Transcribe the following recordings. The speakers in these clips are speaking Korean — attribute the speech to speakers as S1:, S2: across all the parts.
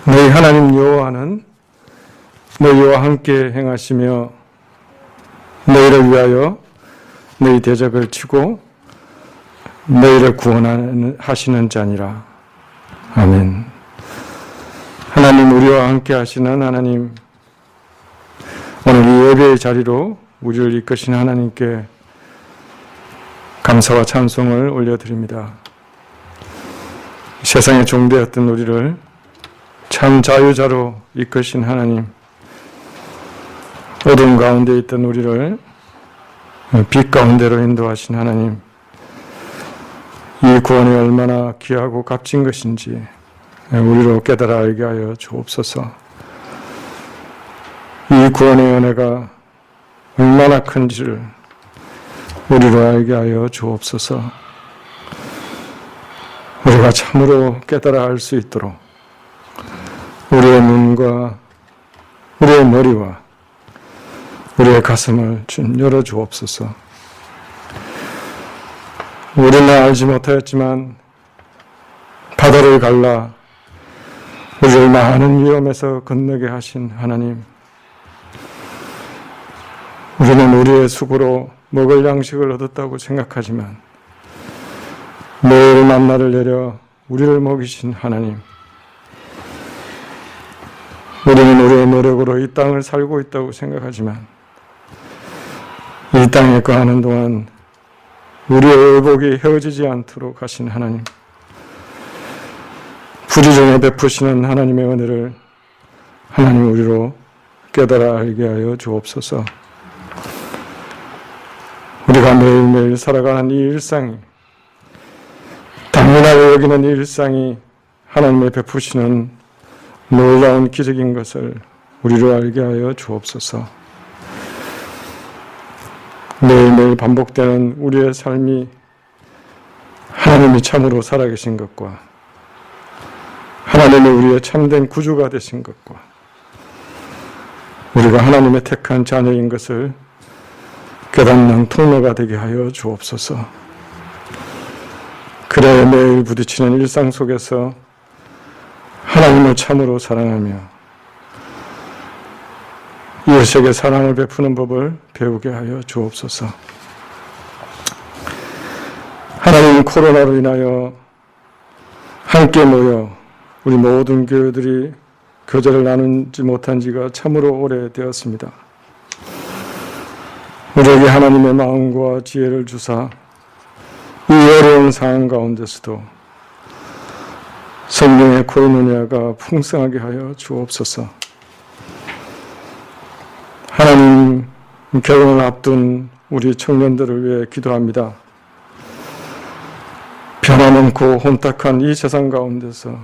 S1: 너희 하나님 여호와는 너희와 함께 행하시며 너희를 위하여 너희 대적을 치고 너희를 구원하시는 자니라. 아멘. 하나님, 우리와 함께 하시는 하나님, 오늘 이 예배의 자리로 우리를 이끄신 하나님께 감사와 찬송을 올려드립니다. 세상의 종되었던 우리를 참 자유자로 이끄신 하나님, 어두운 가운데 있던 우리를 빛 가운데로 인도하신 하나님, 이 구원이 얼마나 귀하고 값진 것인지 우리로 깨달아 알게 하여 주옵소서. 이 구원의 은혜가 얼마나 큰지를 우리로 알게 하여 주옵소서. 우리가 참으로 깨달아 알 수 있도록 우리의 눈과 우리의 머리와 우리의 가슴을 열어 주옵소서. 우리는 알지 못하였지만 바다를 갈라 우리를 많은 위험에서 건너게 하신 하나님, 우리는 우리의 수고로 먹을 양식을 얻었다고 생각하지만 매일 만나를 내려 우리를 먹이신 하나님, 우리는 우리의 노력으로 이 땅을 살고 있다고 생각하지만 이 땅에 거하는 동안 우리의 의복이 헤어지지 않도록 하신 하나님, 부지런히 베푸시는 하나님의 은혜를 하나님 우리로 깨달아 알게 하여 주옵소서. 우리가 매일매일 살아가는 이 일상이, 당연하게 여기는 이 일상이 하나님의 베푸시는 놀라운 기적인 것을 우리로 알게 하여 주옵소서. 매일매일 반복되는 우리의 삶이 하나님이 참으로 살아계신 것과 하나님이 우리의 참된 구주가 되신 것과 우리가 하나님의 택한 자녀인 것을 깨닫는 통로가 되게 하여 주옵소서. 그래 매일 부딪히는 일상 속에서 하나님을 참으로 사랑하며 이웃에게 사랑을 베푸는 법을 배우게 하여 주옵소서. 하나님, 코로나로 인하여 함께 모여 우리 모든 교회들이 교제를 나누지 못한 지가 참으로 오래되었습니다. 우리에게 하나님의 마음과 지혜를 주사 이 어려운 상황 가운데서도 성령의 코이노니아가 풍성하게 하여 주옵소서. 하나님, 결혼을 앞둔 우리 청년들을 위해 기도합니다. 변화많고 혼탁한 이 세상 가운데서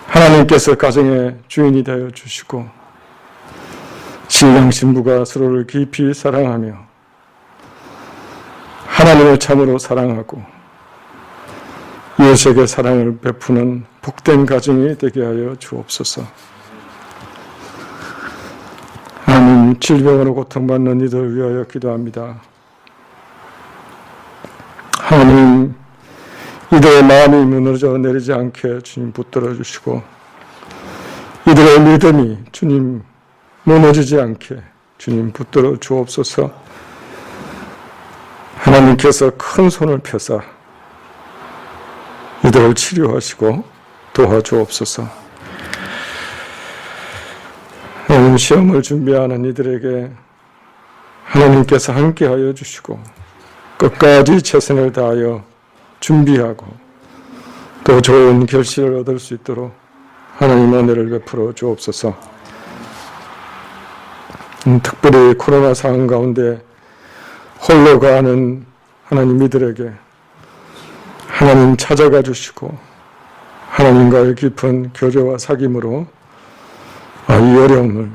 S1: 하나님께서 가정의 주인이 되어 주시고 신랑 신부가 서로를 깊이 사랑하며 하나님을 참으로 사랑하고 이웃에게 사랑을 베푸는 복된 가정이 되게 하여 주옵소서. 하나님, 질병으로 고통받는 이들을 위하여 기도합니다. 하나님, 이들의 마음이 무너져 내리지 않게 주님 붙들어 주시고 이들의 믿음이 주님 무너지지 않게 주님 붙들어 주옵소서. 하나님께서 큰 손을 펴사 이들을 치료하시고 도와주옵소서. 오늘 시험을 준비하는 이들에게 하나님께서 함께하여 주시고 끝까지 최선을 다하여 준비하고 또 좋은 결실을 얻을 수 있도록 하나님 은혜를 베풀어 주옵소서. 특별히 코로나 상황 가운데 홀로 가는 하나님 이들에게 하나님 찾아가 주시고 하나님과의 깊은 교제와 사귐으로 이 어려움을,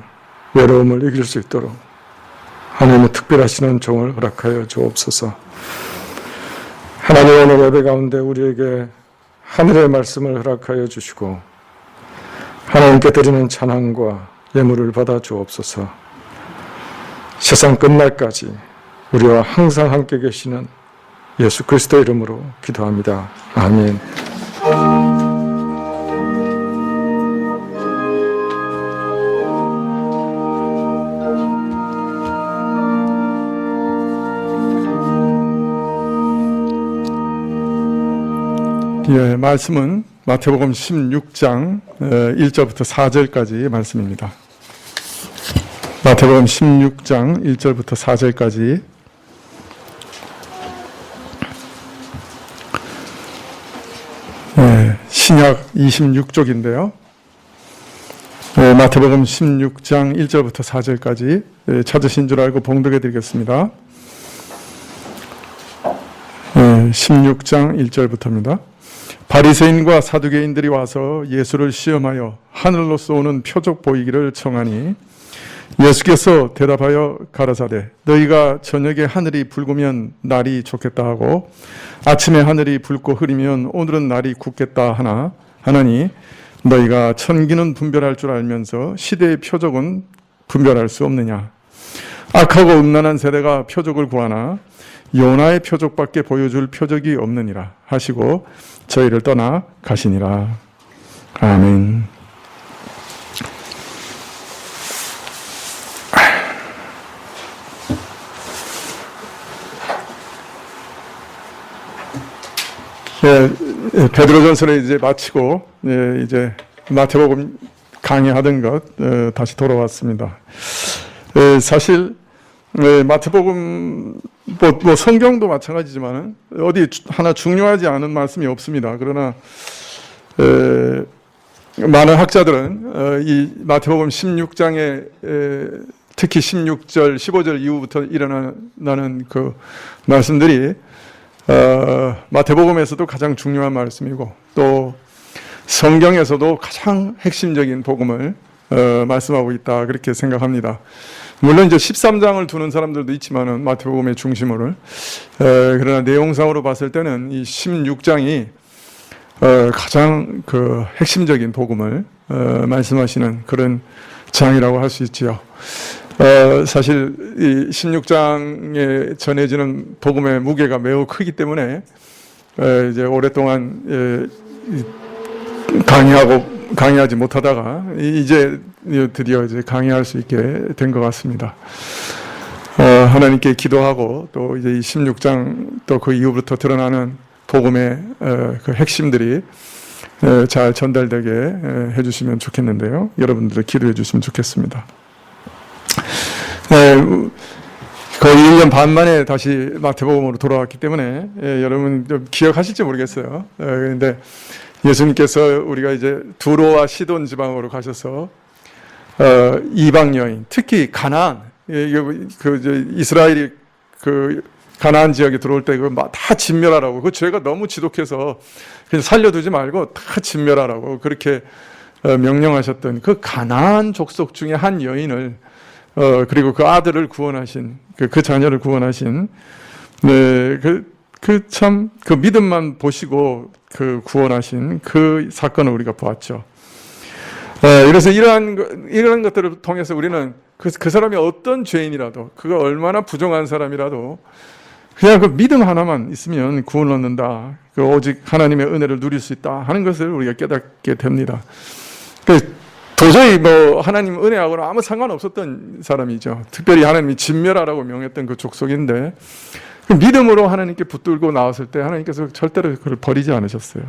S1: 외로움을 이길 수 있도록 하나님의 특별하시는 종을 허락하여 주옵소서. 하나님, 오늘 예배 가운데 우리에게 하늘의 말씀을 허락하여 주시고 하나님께 드리는 찬양과 예물을 받아 주옵소서. 세상 끝날까지 우리와 항상 함께 계시는 예수 그리스도 이름으로 기도합니다. 아멘. 예, 말씀은 마태복음 16장 1절부터 4절까지 말씀입니다. 마태복음 16장 1절부터 4절까지 신약 26쪽인데요. 마태복음 16장 1절부터 4절까지 찾으신 줄 알고 봉독해 드리겠습니다. 16장 1절부터입니다. 바리새인과 사두개인들이 와서 예수를 시험하여 하늘로서 오는 표적 보이기를 청하니 예수께서 대답하여 가라사대 너희가 저녁에 하늘이 붉으면 날이 좋겠다 하고 아침에 하늘이 붉고 흐리면 오늘은 날이 굳겠다 하나니 너희가 천기는 분별할 줄 알면서 시대의 표적은 분별할 수 없느냐. 악하고 음란한 세대가 표적을 구하나 요나의 표적밖에 보여줄 표적이 없느니라 하시고 저희를 떠나 가시니라. 아멘. 베드로전서를 이제 마치고 이제 마태복음 강의하던 것 다시 돌아왔습니다. 사실 마태복음 뭐 성경도 마찬가지지만 어디 하나 중요하지 않은 말씀이 없습니다. 그러나 많은 학자들은 이 마태복음 16장에 특히 16절, 15절 이후부터 일어나는 그 말씀들이 마태복음에서도 가장 중요한 말씀이고 또 성경에서도 가장 핵심적인 복음을 말씀하고 있다 그렇게 생각합니다. 물론 이제 13장을 두는 사람들도 있지만은 마태복음의 중심으로 그러나 내용상으로 봤을 때는 이 16장이 가장 그 핵심적인 복음을 말씀하시는 그런 장이라고 할 수 있지요. 사실 이 16장에 전해지는 복음의 무게가 매우 크기 때문에 이제 오랫동안 강의하지 못하다가 이제 드디어 이제 강의할 수 있게 된 것 같습니다. 하나님께 기도하고 또 이제 이 16장 또 그 이후부터 드러나는 복음의 그 핵심들이 잘 전달되게 해주시면 좋겠는데요. 여러분들도 기도해 주시면 좋겠습니다. 거의 1년 반 만에 다시 마태복음으로 돌아왔기 때문에 여러분 좀 기억하실지 모르겠어요. 그런데 예수님께서 우리가 이제 두로와 시돈 지방으로 가셔서 이방 여인, 특히 가나안, 이스라엘이 그 가나안 지역에 들어올 때 그거 다 진멸하라고, 그 죄가 너무 지독해서 그냥 살려두지 말고 다 진멸하라고 그렇게 명령하셨던 그 가나안 족속 중에 한 여인을 그리고 그 아들을 구원하신 그 자녀를 구원하신 참 그 믿음만 보시고 그 구원하신 그 사건을 우리가 보았죠. 그래서 이러한 것들을 통해서 우리는 그 사람이 어떤 죄인이라도 그가 얼마나 부정한 사람이라도 그냥 그 믿음 하나만 있으면 구원을 얻는다. 오직 하나님의 은혜를 누릴 수 있다 하는 것을 우리가 깨닫게 됩니다. 도저히 뭐 하나님 은혜하고는 아무 상관없었던 사람이죠. 특별히 하나님이 진멸하라고 명했던 그 족속인데 그 믿음으로 하나님께 붙들고 나왔을 때 하나님께서 절대로 그걸 버리지 않으셨어요.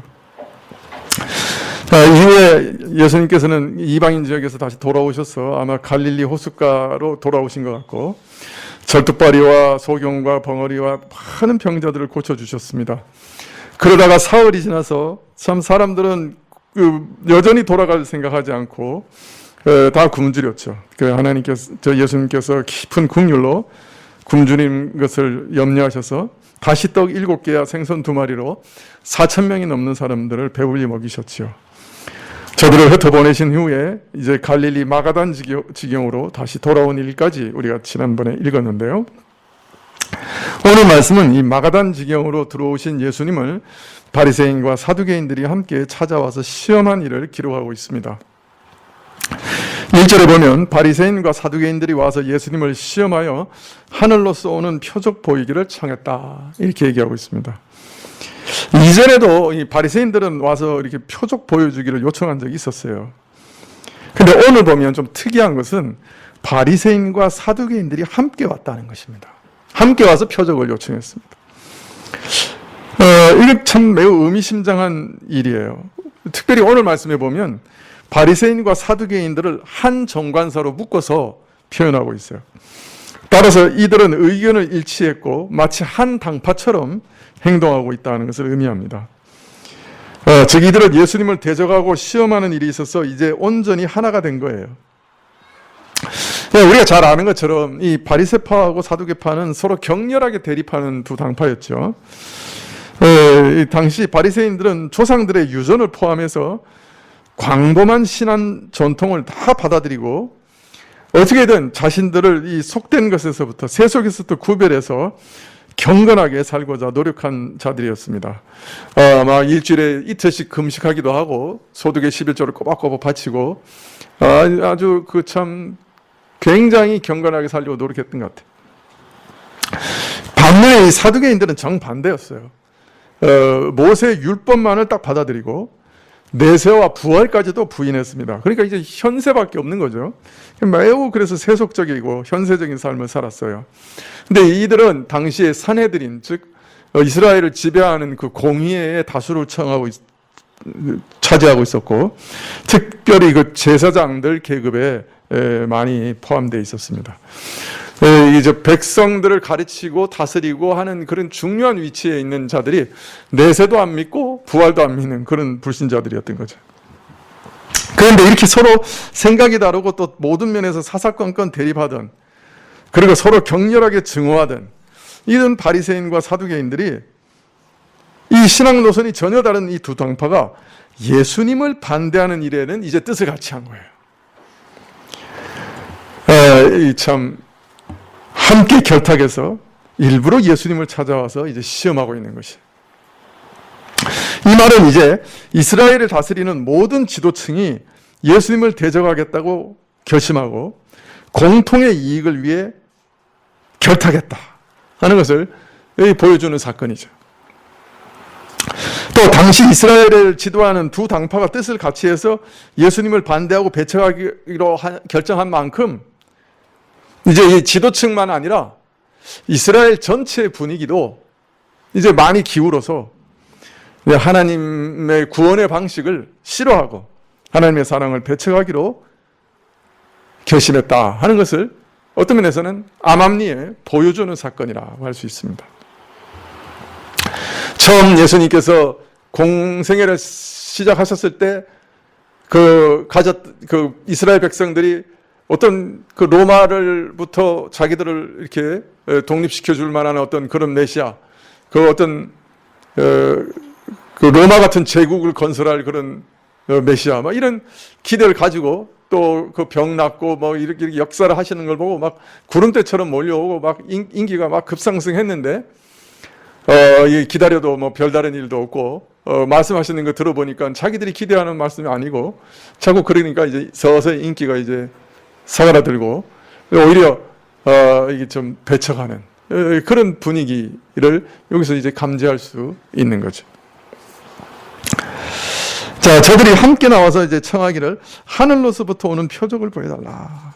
S1: 이후에 예수님께서는 이방인 지역에서 다시 돌아오셔서 아마 갈릴리 호숫가로 돌아오신 것 같고 절뚝발이와 소경과 벙어리와 많은 병자들을 고쳐주셨습니다. 그러다가 사흘이 지나서 참 사람들은 여전히 돌아갈 생각하지 않고 다 굶주렸죠. 예수님께서 깊은 긍휼로 굶주린 것을 염려하셔서 다시 떡 7개와 생선 2마리로 4,000명이 넘는 사람들을 배불리 먹이셨지요. 저들을 흩어보내신 후에 이제 갈릴리 마가단 지경으로 다시 돌아온 일까지 우리가 지난번에 읽었는데요. 오늘 말씀은 이 마가단 지경으로 들어오신 예수님을 바리새인과 사두개인들이 함께 찾아와서 시험한 일을 기록하고 있습니다. 1절에 보면 바리새인과 사두개인들이 와서 예수님을 시험하여 하늘로서 오는 표적 보이기를 청했다 이렇게 얘기하고 있습니다. 이전에도 이 바리새인들은 와서 이렇게 표적 보여주기를 요청한 적이 있었어요. 근데 오늘 보면 좀 특이한 것은 바리새인과 사두개인들이 함께 왔다는 것입니다. 함께 와서 표적을 요청했습니다. 이게 참 매우 의미심장한 일이에요. 특별히 오늘 말씀해 보면 바리새인과 사두개인들을 한 정관사로 묶어서 표현하고 있어요. 따라서 이들은 의견을 일치했고 마치 한 당파처럼 행동하고 있다는 것을 의미합니다. 즉 이들은 예수님을 대적하고 시험하는 일이 있어서 이제 온전히 하나가 된 거예요. 우리가 잘 아는 것처럼 이 바리새파하고 사두개파는 서로 격렬하게 대립하는 두 당파였죠. 당시 바리새인들은 조상들의 유전을 포함해서 광범한 신앙 전통을 다 받아들이고 어떻게든 자신들을 이 속된 것에서부터 세속에서부터 구별해서 경건하게 살고자 노력한 자들이었습니다. 막 일주일에 이틀씩 금식하기도 하고 소득의 11조를 꼬박꼬박 바치고 아주 그 참 굉장히 경건하게 살려고 노력했던 것 같아요. 반면에 이 사두개인들은 정반대였어요. 모세 율법만을 딱 받아들이고 내세와 부활까지도 부인했습니다. 그러니까 이제 현세밖에 없는 거죠. 매우 그래서 세속적이고 현세적인 삶을 살았어요. 근데 이들은 당시에 산헤드린, 즉 이스라엘을 지배하는 그 공의회의 다수를 차지하고 있었고, 특별히 그 제사장들 계급에 많이 포함되어 있었습니다. 이제 백성들을 가르치고 다스리고 하는 그런 중요한 위치에 있는 자들이 내세도 안 믿고 부활도 안 믿는 그런 불신자들이었던 거죠. 그런데 이렇게 서로 생각이 다르고 또 모든 면에서 사사건건 대립하던, 그리고 서로 격렬하게 증오하던 이런 바리새인과 사두개인들이 이 신앙 노선이 전혀 다른 이 두 당파가 예수님을 반대하는 일에는 이제 뜻을 같이 한 거예요. 참 함께 결탁해서 일부러 예수님을 찾아와서 이제 시험하고 있는 것이. 이 말은 이제 이스라엘을 다스리는 모든 지도층이 예수님을 대적하겠다고 결심하고 공통의 이익을 위해 결탁했다 하는 것을 보여주는 사건이죠. 또 당시 이스라엘을 지도하는 두 당파가 뜻을 같이 해서 예수님을 반대하고 배척하기로 결정한 만큼 이제 이 지도층만 아니라 이스라엘 전체 분위기도 이제 많이 기울어서 하나님의 구원의 방식을 싫어하고 하나님의 사랑을 배척하기로 결심했다 하는 것을 어떤 면에서는 암암리에 보여주는 사건이라고 할 수 있습니다. 처음 예수님께서 공생애를 시작하셨을 때 그 이스라엘 백성들이 어떤 그 로마를부터 자기들을 이렇게 독립시켜 줄 만한 어떤 그런 메시아, 그 어떤 그 로마 같은 제국을 건설할 그런 메시아, 막 이런 기대를 가지고 또 그 병 낫고 뭐 이렇게 역사를 하시는 걸 보고 막 구름대처럼 몰려오고 막 인기가 막 급상승했는데 기다려도 뭐 별다른 일도 없고 말씀하시는 거 들어보니까 자기들이 기대하는 말씀이 아니고 자꾸 그러니까 이제 서서히 인기가 이제 사그라들고 오히려 이게 좀 배척하는 그런 분위기를 여기서 이제 감지할 수 있는 거죠. 자, 저들이 함께 나와서 이제 청하기를 하늘로서부터 오는 표적을 보여달라.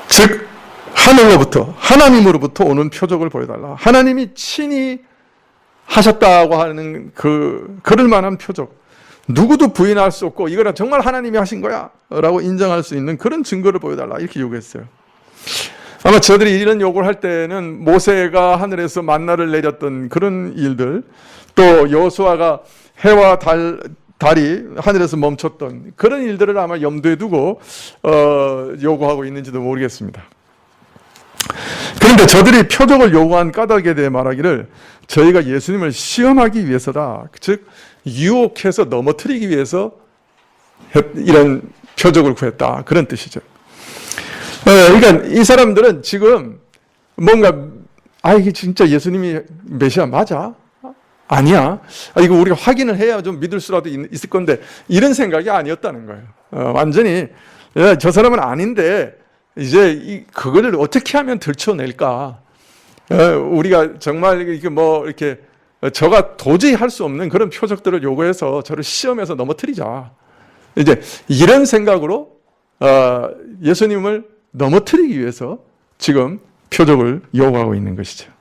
S1: 즉 하늘로부터 하나님으로부터 오는 표적을 보여달라. 하나님이 친히 하셨다고 하는 그럴 만한 표적. 누구도 부인할 수 없고 이거는 정말 하나님이 하신 거야 라고 인정할 수 있는 그런 증거를 보여달라 이렇게 요구했어요. 아마 저들이 이런 요구를 할 때는 모세가 하늘에서 만나를 내렸던 그런 일들, 또 여호수아가 해와 달이 하늘에서 멈췄던 그런 일들을 아마 염두에 두고 요구하고 있는지도 모르겠습니다. 그런데 저들이 표적을 요구한 까닭에 대해 말하기를 저희가 예수님을 시험하기 위해서다. 즉 유혹해서 넘어뜨리기 위해서 이런 표적을 구했다. 그런 뜻이죠. 그러니까 이 사람들은 지금 뭔가 이게 진짜 예수님이 메시아 맞아? 아니야. 이거 우리가 확인을 해야 좀 믿을 수라도 있을 건데 이런 생각이 아니었다는 거예요. 완전히 저 사람은 아닌데 이제 그거를 어떻게 하면 들춰낼까? 우리가 정말 이게 뭐 이렇게 저가 도저히 할 수 없는 그런 표적들을 요구해서 저를 시험해서 넘어뜨리자. 이제 이런 생각으로 예수님을 넘어뜨리기 위해서 지금 표적을 요구하고 있는 것이죠.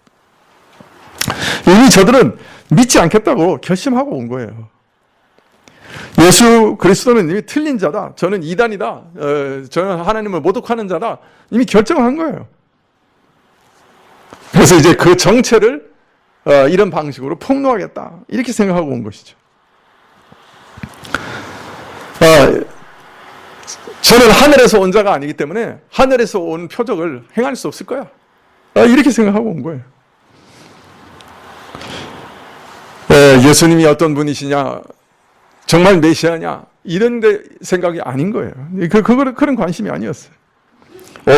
S1: 이미 저들은 믿지 않겠다고 결심하고 온 거예요. 예수 그리스도는 이미 틀린 자다. 저는 이단이다. 저는 하나님을 모독하는 자다. 이미 결정한 거예요. 그래서 이제 그 정체를 이런 방식으로 폭로하겠다. 이렇게 생각하고 온 것이죠. 저는 하늘에서 온 자가 아니기 때문에 하늘에서 온 표적을 행할 수 없을 거야. 이렇게 생각하고 온 거예요. 예수님이 어떤 분이시냐, 정말 메시아냐, 이런 데 생각이 아닌 거예요. 그런 관심이 아니었어요.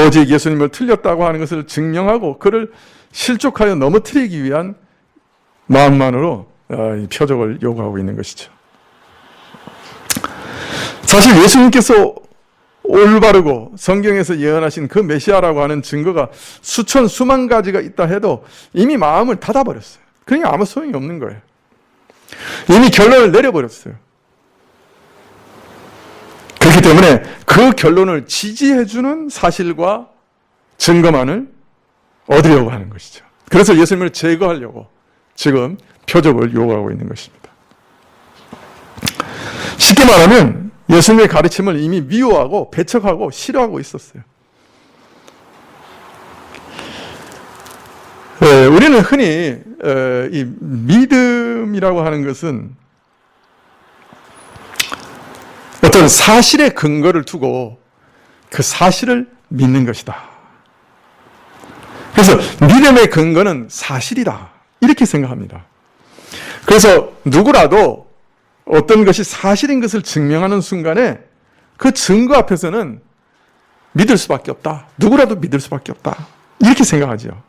S1: 오직 예수님을 틀렸다고 하는 것을 증명하고 그를 실족하여 넘어뜨리기 위한 마음만으로 이 표적을 요구하고 있는 것이죠. 사실 예수님께서 올바르고 성경에서 예언하신 그 메시아라고 하는 증거가 수천 수만 가지가 있다 해도 이미 마음을 닫아버렸어요. 그러니까 아무 소용이 없는 거예요. 이미 결론을 내려버렸어요. 그렇기 때문에 그 결론을 지지해주는 사실과 증거만을 얻으려고 하는 것이죠. 그래서 예수님을 제거하려고 지금 표적을 요구하고 있는 것입니다. 쉽게 말하면 예수님의 가르침을 이미 미워하고 배척하고 싫어하고 있었어요. 우리는 흔히 이 믿음이라고 하는 것은 어떤 사실의 근거를 두고 그 사실을 믿는 것이다. 그래서 믿음의 근거는 사실이다. 이렇게 생각합니다. 그래서 누구라도 어떤 것이 사실인 것을 증명하는 순간에 그 증거 앞에서는 믿을 수밖에 없다. 누구라도 믿을 수밖에 없다. 이렇게 생각하죠.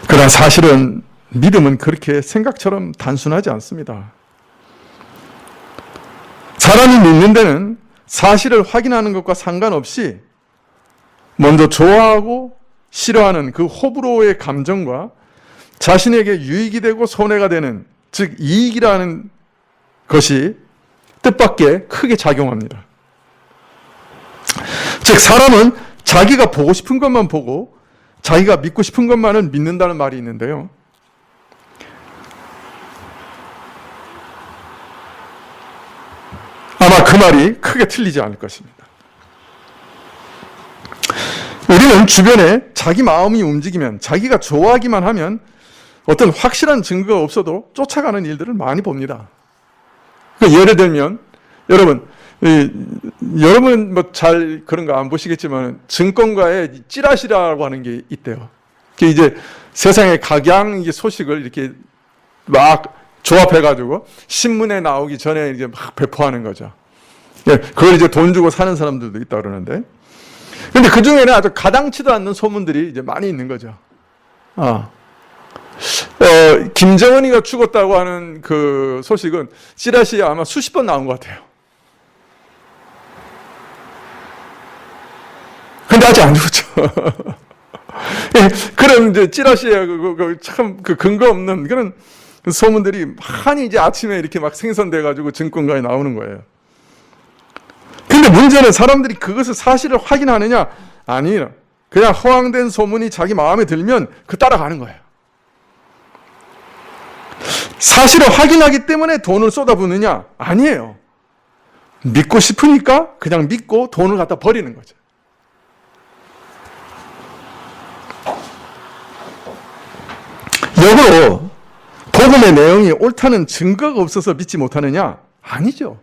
S1: 그러나 사실은 믿음은 그렇게 생각처럼 단순하지 않습니다. 사람이 믿는 데는 사실을 확인하는 것과 상관없이 먼저 좋아하고 싫어하는 그 호불호의 감정과 자신에게 유익이 되고 손해가 되는, 즉 이익이라는 것이 뜻밖의 크게 작용합니다. 즉 사람은 자기가 보고 싶은 것만 보고 자기가 믿고 싶은 것만을 믿는다는 말이 있는데요. 아마 그 말이 크게 틀리지 않을 것입니다. 우리는 주변에 자기 마음이 움직이면, 자기가 좋아하기만 하면 어떤 확실한 증거가 없어도 쫓아가는 일들을 많이 봅니다. 예를 들면 여러분 뭐 잘 그런 거 안 보시겠지만 증권가에 찌라시라고 하는 게 있대요. 그게 이제 세상의 각양 소식을 이렇게 막 조합해가지고 신문에 나오기 전에 이제 막 배포하는 거죠. 그걸 이제 돈 주고 사는 사람들도 있다 그러는데, 근데 그 중에는 아주 가당치도 않는 소문들이 이제 많이 있는 거죠. 김정은이가 죽었다고 하는 그 소식은 찌라시에 아마 수십 번 나온 것 같아요. 근데 아직 안 죽었죠. 그런 이제 찌라시에 참 그 근거 없는 그런 소문들이 많이 이제 아침에 이렇게 막 생성돼가지고 증권가에 나오는 거예요. 근데 문제는 사람들이 그것을 사실을 확인하느냐? 아니에요. 그냥 허황된 소문이 자기 마음에 들면 그 따라가는 거예요. 사실을 확인하기 때문에 돈을 쏟아붓느냐? 아니에요. 믿고 싶으니까 그냥 믿고 돈을 갖다 버리는 거죠. 역으로 복음의 내용이 옳다는 증거가 없어서 믿지 못하느냐? 아니죠.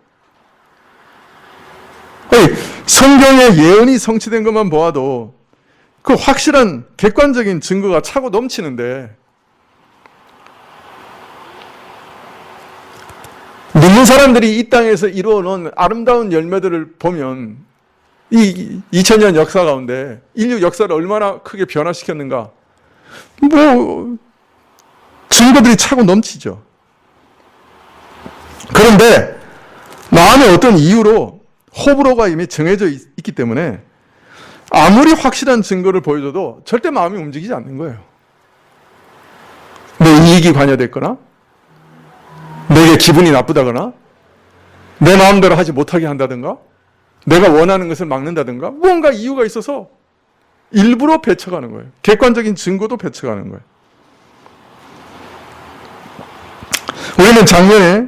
S1: 성경의 예언이 성취된 것만 보아도 그 확실한 객관적인 증거가 차고 넘치는데, 믿는 사람들이 이 땅에서 이루어놓은 아름다운 열매들을 보면 이 2000년 역사 가운데 인류 역사를 얼마나 크게 변화시켰는가, 뭐 증거들이 차고 넘치죠. 그런데 마음에 어떤 이유로 호불호가 이미 정해져 있기 때문에 아무리 확실한 증거를 보여줘도 절대 마음이 움직이지 않는 거예요. 내 이익이 관여됐거나, 내게 기분이 나쁘다거나, 내 마음대로 하지 못하게 한다든가, 내가 원하는 것을 막는다든가, 무언가 이유가 있어서 일부러 배척하는 거예요. 객관적인 증거도 배척하는 거예요.
S2: 우리는 작년에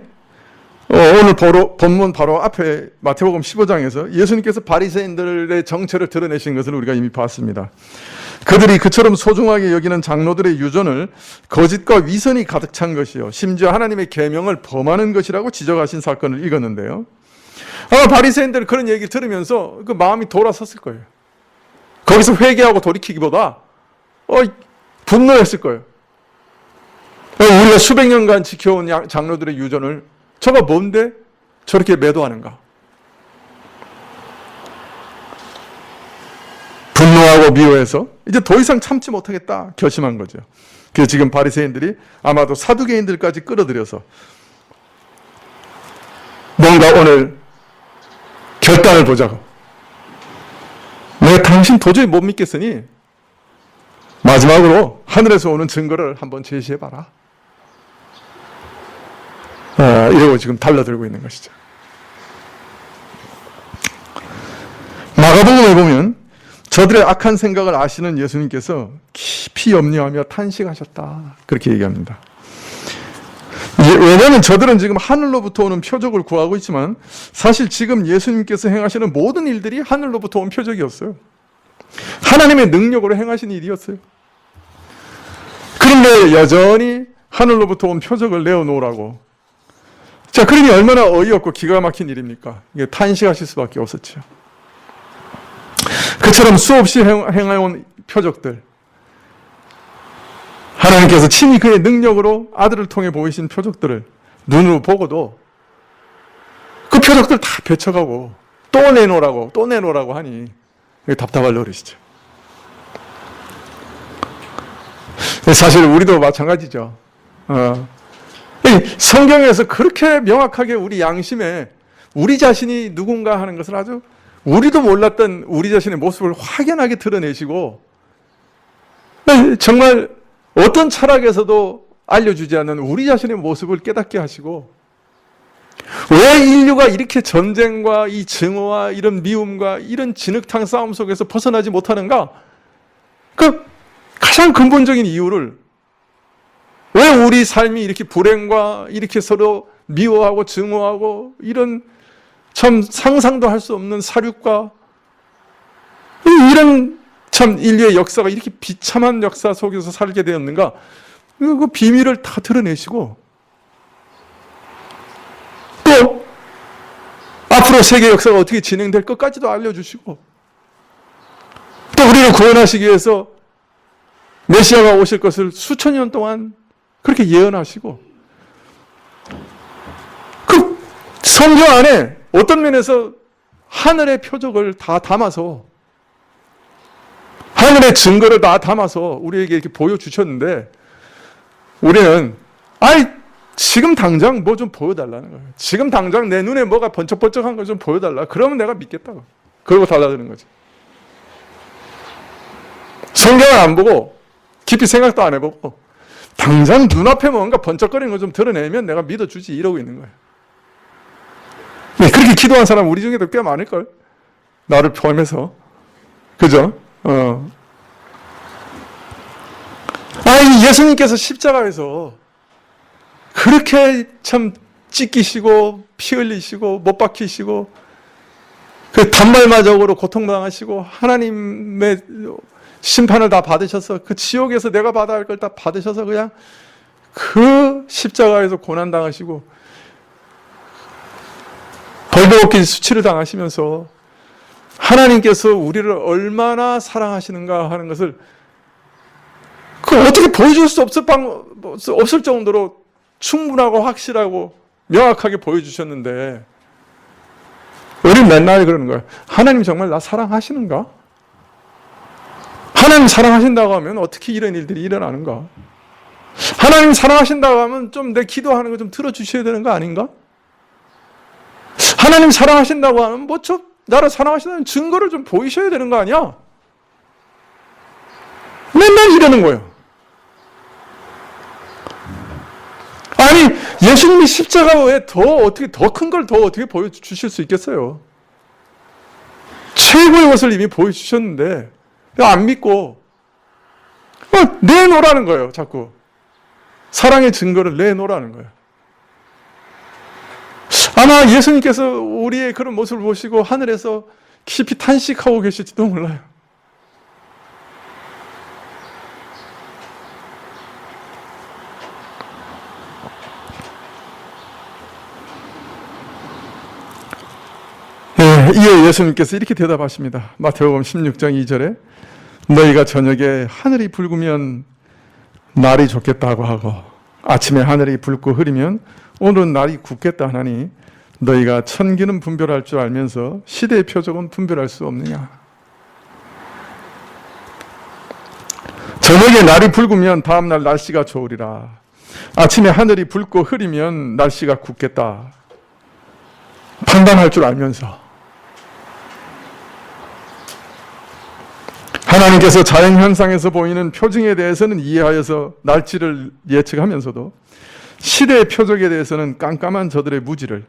S2: 오늘 본문 바로 앞에 마태복음 15장에서 예수님께서 바리새인들의 정체를 드러내신 것을 우리가 이미 봤습니다. 그들이 그처럼 소중하게 여기는 장로들의 유전을 거짓과 위선이 가득 찬 것이요, 심지어 하나님의 계명을 범하는 것이라고 지적하신 사건을 읽었는데요. 아마 바리새인들 그런 얘기를 들으면서 그 마음이 돌아섰을 거예요. 거기서 회개하고 돌이키기보다 분노했을 거예요. 우리가 수백 년간 지켜온 장로들의 유전을 저가 뭔데 저렇게 매도하는가? 분노하고 미워해서 이제 더 이상 참지 못하겠다 결심한 거죠. 그래서 지금 바리새인들이 아마도 사두개인들까지 끌어들여서 뭔가 오늘 결단을 보자고. 내가 당신 도저히 못 믿겠으니 마지막으로 하늘에서 오는 증거를 한번 제시해봐라. 이러고 지금 달라들고 있는 것이죠. 마가복음에 보면 저들의 악한 생각을 아시는 예수님께서 깊이 염려하며 탄식하셨다, 그렇게 얘기합니다. 왜냐하면 저들은 지금 하늘로부터 오는 표적을 구하고 있지만 사실 지금 예수님께서 행하시는 모든 일들이 하늘로부터 온 표적이었어요. 하나님의 능력으로 행하신 일이었어요. 그런데 여전히 하늘로부터 온 표적을 내어놓으라고. 자, 그러니 얼마나 어이없고 기가 막힌 일입니까? 이게 탄식하실 수밖에 없었죠. 그처럼 수없이 행해온 표적들, 하나님께서 친히 그의 능력으로 아들을 통해 보이신 표적들을 눈으로 보고도 그 표적들 다 벼쳐가고 또 내놓으라고 하니 답답할 노릇이죠. 사실 우리도 마찬가지죠. 성경에서 그렇게 명확하게 우리 양심에 우리 자신이 누군가 하는 것을 아주 우리도 몰랐던 우리 자신의 모습을 확연하게 드러내시고, 정말 어떤 철학에서도 알려주지 않는 우리 자신의 모습을 깨닫게 하시고, 왜 인류가 이렇게 전쟁과 이 증오와 이런 미움과 이런 진흙탕 싸움 속에서 벗어나지 못하는가? 그 가장 근본적인 이유를, 왜 우리 삶이 이렇게 불행과 이렇게 서로 미워하고 증오하고 이런 참 상상도 할 수 없는 사륙과 이런 참 인류의 역사가 이렇게 비참한 역사 속에서 살게 되었는가? 그 비밀을 다 드러내시고, 또 앞으로 세계 역사가 어떻게 진행될 것까지도 알려주시고, 또 우리를 구원하시기 위해서 메시아가 오실 것을 수천 년 동안 그렇게 예언하시고, 그 성경 안에 어떤 면에서 하늘의 표적을 다 담아서, 하늘의 증거를 다 담아서 우리에게 이렇게 보여주셨는데, 우리는 지금 당장 뭐 좀 보여달라는 거예요. 지금 당장 내 눈에 뭐가 번쩍번쩍한 거 좀 보여달라. 그러면 내가 믿겠다고. 그러고 달라드는 거죠. 성경을 안 보고 깊이 생각도 안 해보고 당장 눈앞에 뭔가 번쩍거리는 거 좀 드러내면 내가 믿어주지, 이러고 있는 거예요. 그렇게 기도한 사람 우리 중에도 꽤 많을걸? 나를 포함해서. 그죠? 예수님께서 십자가에서 그렇게 참 찢기시고 피 흘리시고 못 박히시고 그 단발마적으로 고통당하시고 하나님의 심판을 다 받으셔서 그 지옥에서 내가 받아야 할 걸 다 받으셔서 그냥 그 십자가에서 고난당하시고 벌거벗긴 수치를 당하시면서 하나님께서 우리를 얼마나 사랑하시는가 하는 것을 어떻게 보여줄 수 없을 정도로 충분하고 확실하고 명확하게 보여주셨는데, 우리는 맨날 그러는 거예요. 하나님 정말 나 사랑하시는가? 하나님 사랑하신다고 하면 어떻게 이런 일들이 일어나는가? 하나님 사랑하신다고 하면 좀 내 기도하는 거 좀 들어주셔야 되는 거 아닌가? 하나님 사랑하신다고 하면 나를 사랑하신다는 증거를 좀 보이셔야 되는 거 아니야? 맨날 이러는 거예요. 아니, 예수님이 십자가 외에 더 큰 걸 더 어떻게 보여주실 수 있겠어요? 최고의 것을 이미 보여주셨는데, 안 믿고, 내놓으라는 거예요, 자꾸. 사랑의 증거를 내놓으라는 거예요. 아마 예수님께서 우리의 그런 모습을 보시고 하늘에서 깊이 탄식하고 계실지도 몰라요. 이에 예수님께서 이렇게 대답하십니다. 마태복음 16장 2절에 너희가 저녁에 하늘이 붉으면 날이 좋겠다고 하고 아침에 하늘이 붉고 흐리면 오늘은 날이 굳겠다 하나니 너희가 천기는 분별할 줄 알면서 시대의 표적은 분별할 수 없느냐. 저녁에 날이 붉으면 다음날 날씨가 좋으리라. 아침에 하늘이 붉고 흐리면 날씨가 굳겠다. 판단할 줄 알면서 하나님께서 자연현상에서 보이는 표징에 대해서는 이해하여서 날짜를 예측하면서도 시대의 표적에 대해서는 깜깜한 저들의 무지를,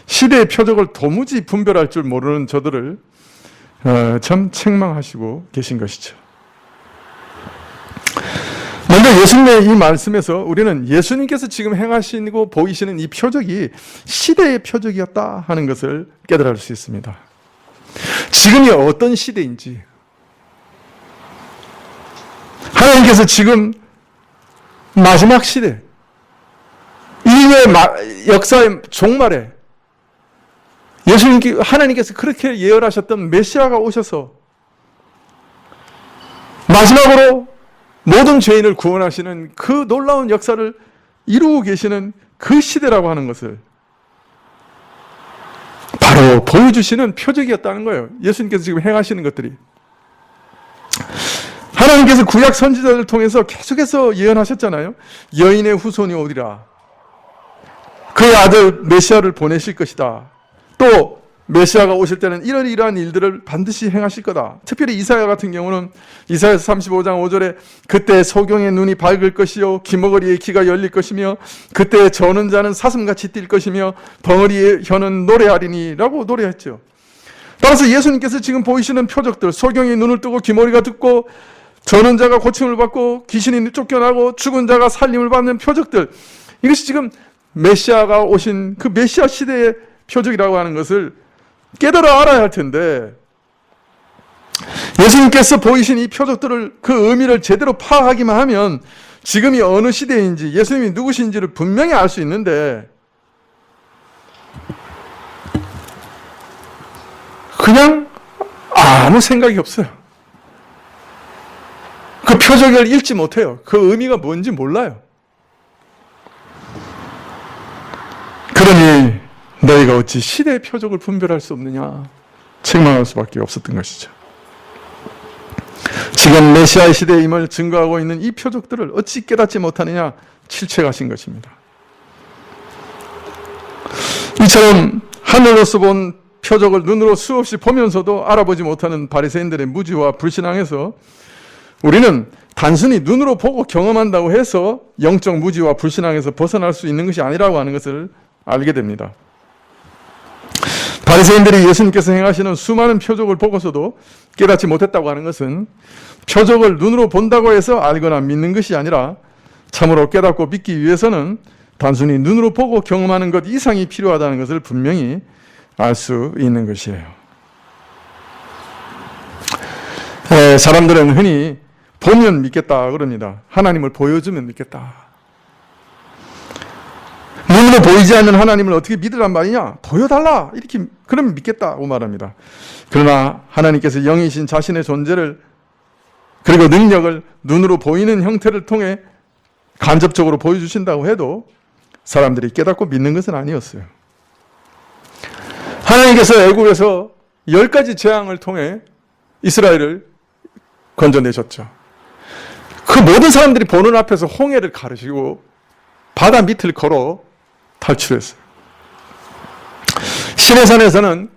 S2: 시대의 표적을 도무지 분별할 줄 모르는 저들을 참 책망하시고 계신 것이죠. 먼저 예수님의 이 말씀에서 우리는 예수님께서 지금 행하시고 보이시는 이 표적이 시대의 표적이었다 하는 것을 깨달을 수 있습니다. 지금이 어떤 시대인지, 하나님께서 지금 마지막 시대, 인류의 역사의 종말에 하나님께서 그렇게 예언하셨던 메시아가 오셔서 마지막으로 모든 죄인을 구원하시는 그 놀라운 역사를 이루고 계시는 그 시대라고 하는 것을 바로 보여주시는 표적이었다는 거예요. 예수님께서 지금 행하시는 것들이. 하나님께서 구약 선지자들을 통해서 계속해서 예언하셨잖아요. 여인의 후손이 오리라. 그의 아들 메시아를 보내실 것이다. 또 메시아가 오실 때는 이러한 일들을 반드시 행하실 거다. 특별히 이사야 같은 경우는 이사야서 35장 5절에 그때 소경의 눈이 밝을 것이요 기머거리의 귀가 열릴 것이며 그때 저는 자는 사슴같이 뛸 것이며 벙어리의 혀는 노래하리니 라고 노래했죠. 따라서 예수님께서 지금 보이시는 표적들, 소경이 눈을 뜨고 귀머리가 듣고 저는 자가 고침을 받고 귀신이 쫓겨나고 죽은 자가 살림을 받는 표적들, 이것이 지금 메시아가 오신 그 메시아 시대의 표적이라고 하는 것을 깨달아 알아야 할 텐데, 예수님께서 보이신 이 표적들을, 그 의미를 제대로 파악하기만 하면 지금이 어느 시대인지 예수님이 누구신지를 분명히 알 수 있는데 그냥 아무 생각이 없어요. 그 표적을 읽지 못해요. 그 의미가 뭔지 몰라요. 그러니 너희가 어찌 시대의 표적을 분별할 수 없느냐, 책망할 수밖에 없었던 것이죠. 지금 메시아의 시대의 임을 증거하고 있는 이 표적들을 어찌 깨닫지 못하느냐, 질책하신 것입니다. 이처럼 하늘로서 본 표적을 눈으로 수없이 보면서도 알아보지 못하는 바리새인들의 무지와 불신앙에서 우리는 단순히 눈으로 보고 경험한다고 해서 영적 무지와 불신앙에서 벗어날 수 있는 것이 아니라고 하는 것을 알게 됩니다. 바리새인들이 예수님께서 행하시는 수많은 표적을 보고서도 깨닫지 못했다고 하는 것은 표적을 눈으로 본다고 해서 알거나 믿는 것이 아니라 참으로 깨닫고 믿기 위해서는 단순히 눈으로 보고 경험하는 것 이상이 필요하다는 것을 분명히 알 수 있는 것이에요. 사람들은 흔히 보면 믿겠다 그럽니다. 하나님을 보여주면 믿겠다. 눈으로 보이지 않는 하나님을 어떻게 믿으란 말이냐? 보여달라. 이렇게 그러면 믿겠다고 말합니다. 그러나 하나님께서 영이신 자신의 존재를, 그리고 능력을 눈으로 보이는 형태를 통해 간접적으로 보여주신다고 해도 사람들이 깨닫고 믿는 것은 아니었어요. 하나님께서 애굽에서 10가지 재앙을 통해 이스라엘을 건져내셨죠. 그 모든 사람들이 보는 앞에서 홍해를 가르시고 바다 밑을 걸어 탈출했어요. 시내산에서는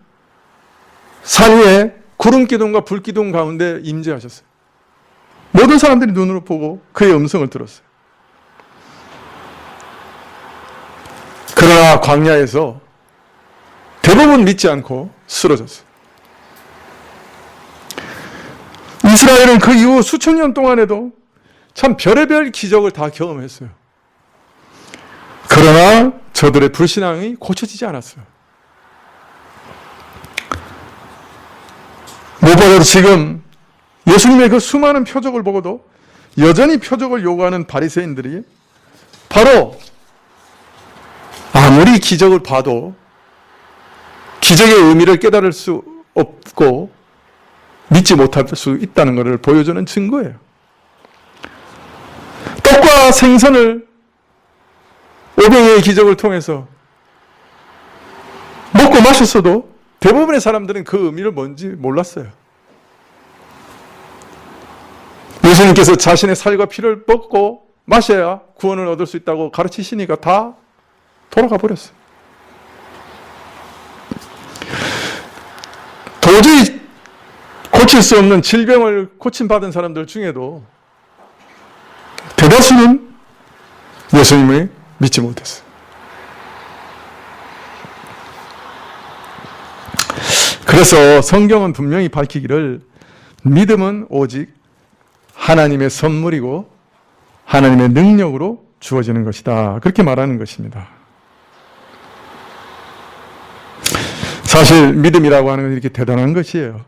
S2: 산 위에 구름 기둥과 불 기둥 가운데 임재하셨어요. 모든 사람들이 눈으로 보고 그의 음성을 들었어요. 그러나 광야에서 대부분 믿지 않고 쓰러졌어요. 이스라엘은 그 이후 수천 년 동안에도 참 별의별 기적을 다 경험했어요. 그 그러나 저들의 불신앙이 고쳐지지 않았어요. 무엇보다도 지금 예수님의 그 수많은 표적을 보고도 여전히 표적을 요구하는 바리새인들이 바로 아무리 기적을 봐도 기적의 의미를 깨달을 수 없고 믿지 못할 수 있다는 것을 보여주는 증거예요. 떡과 생선을 500의 기적을 통해서 먹고 마셨어도 대부분의 사람들은 그 의미를 뭔지 몰랐어요. 예수님께서 자신의 살과 피를 먹고 마셔야 구원을 얻을 수 있다고 가르치시니까 다 돌아가 버렸어요. 도저히 고칠 수 없는 질병을 고침받은 사람들 중에도 대다수는 예수님을 믿지 못했어요. 그래서 성경은 분명히 밝히기를 믿음은 오직 하나님의 선물이고 하나님의 능력으로 주어지는 것이다. 그렇게 말하는 것입니다. 사실 믿음이라고 하는 건 이렇게 대단한 것이에요.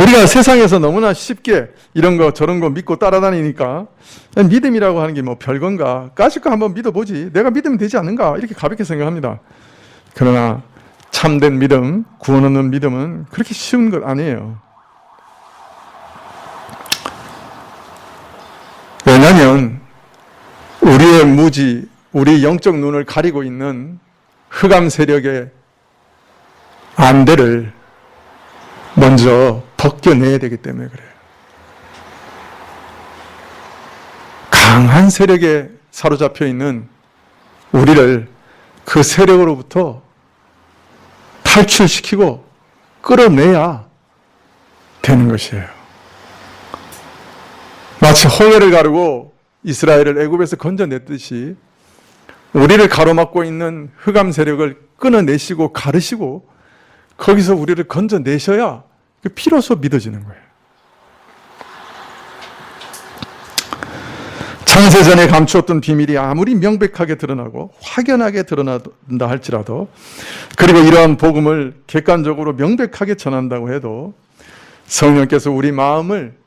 S2: 우리가 세상에서 너무나 쉽게 이런 거 저런 거 믿고 따라다니니까 믿음이라고 하는 게 뭐 별건가? 까짓 거 한번 믿어보지. 내가 믿으면 되지 않는가? 이렇게 가볍게 생각합니다. 그러나 참된 믿음, 구원 얻는 믿음은 그렇게 쉬운 것 아니에요. 왜냐하면 우리의 무지, 우리 영적 눈을 가리고 있는 흑암 세력의 안대를 먼저 벗겨내야 되기 때문에 그래요. 강한 세력에 사로잡혀 있는 우리를 그 세력으로부터 탈출시키고 끌어내야 되는 것이에요. 마치 홍해를 가르고 이스라엘을 애굽에서 건져냈듯이 우리를 가로막고 있는 흑암 세력을 끊어내시고 가르시고 거기서 우리를 건져내셔야 비로소 믿어지는 거예요. 창세전에 감추었던 비밀이 아무리 명백하게 드러나고 확연하게 드러난다 할지라도, 그리고 이러한 복음을 객관적으로 명백하게 전한다고 해도 성령께서 우리 마음을